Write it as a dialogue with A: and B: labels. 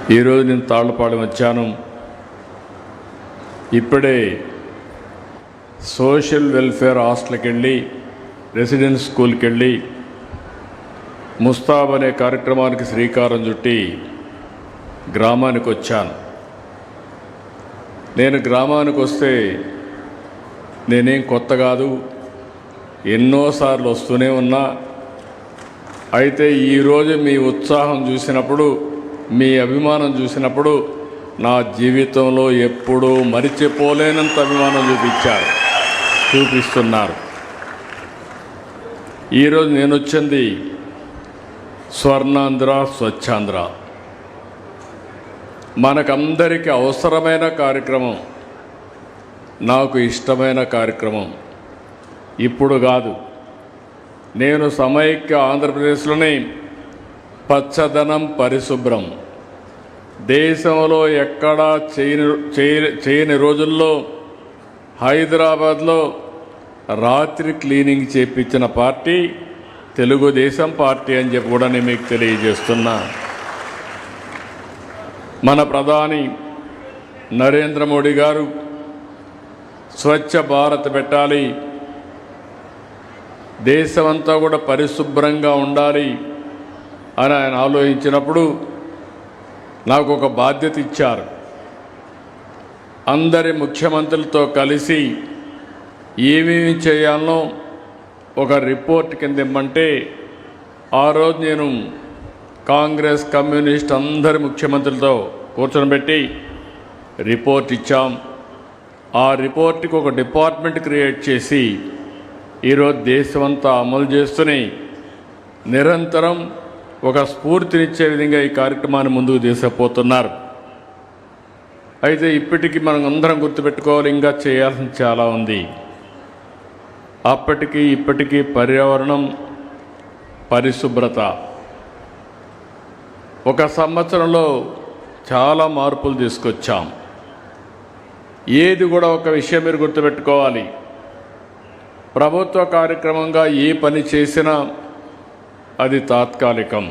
A: ఈరోజు నేను తాళ్లపాలెం వచ్చాను. ఇప్పుడే సోషల్ వెల్ఫేర్ హాస్టల్కి వెళ్ళి, రెసిడెన్స్ స్కూల్కి వెళ్ళి ముస్తాబ్ అనే కార్యక్రమానికి శ్రీకారం చుట్టి గ్రామానికి వచ్చాను. నేను గ్రామానికి వస్తే నేనేం కొత్త కాదు, ఎన్నోసార్లు వస్తూనే ఉన్నా. అయితే ఈరోజు మీ ఉత్సాహం చూసినప్పుడు, మీ అభిమానం చూసినప్పుడు నా జీవితంలో ఎప్పుడూ మరిచిపోలేనంత అభిమానం చూపిస్తున్నారు. ఈరోజు నేను వచ్చింది స్వర్ణాంధ్ర, స్వచ్ఛాంధ్ర మనకందరికీ అవసరమైన కార్యక్రమం, నాకు ఇష్టమైన కార్యక్రమం. ఇప్పుడు కాదు, నేను సమైక్య ఆంధ్రప్రదేశ్లోని పచ్చదనం, పరిశుభ్రం దేశంలో ఎక్కడా చేయని రోజుల్లో హైదరాబాద్లో రాత్రి క్లీనింగ్ చేయించిన పార్టీ తెలుగుదేశం పార్టీ అని చెప్పి కూడా నేను మీకు తెలియజేస్తున్నా. మన ప్రధాని నరేంద్ర మోడీ గారు స్వచ్ఛ భారత్ పెట్టాలి, దేశమంతా కూడా పరిశుభ్రంగా ఉండాలి అని ఆయన ఆలోచించినప్పుడు నాకు ఒక బాధ్యత ఇచ్చారు. అందరి ముఖ్యమంత్రులతో కలిసి ఏమేమి చేయాలనో ఒక రిపోర్ట్ కింద ఇమ్మంటే, ఆ రోజు నేను కాంగ్రెస్, కమ్యూనిస్ట్ అందరి ముఖ్యమంత్రులతో కూర్చొనిపెట్టి రిపోర్ట్ ఇచ్చాం. ఆ రిపోర్ట్కి ఒక డిపార్ట్మెంట్ క్రియేట్ చేసి ఈరోజు దేశమంతా అమలు చేస్తూనే నిరంతరం ఒక స్ఫూర్తినిచ్చే విధంగా ఈ కార్యక్రమాన్ని ముందుకు తీసుకుపోతున్నారు. అయితే ఇప్పటికీ మనం అందరం గుర్తుపెట్టుకోవాలి, ఇంకా చేయాల్సింది చాలా ఉంది. అప్పటికి ఇప్పటికీ పర్యావరణం, పరిశుభ్రత ఒక సంవత్సరంలో చాలా మార్పులు తీసుకొచ్చాం. ఏది కూడా ఒక విషయం మీరు గుర్తుపెట్టుకోవాలి, ప్రభుత్వ కార్యక్రమంగా ఏ పని చేసినా అది తాత్కాలికం.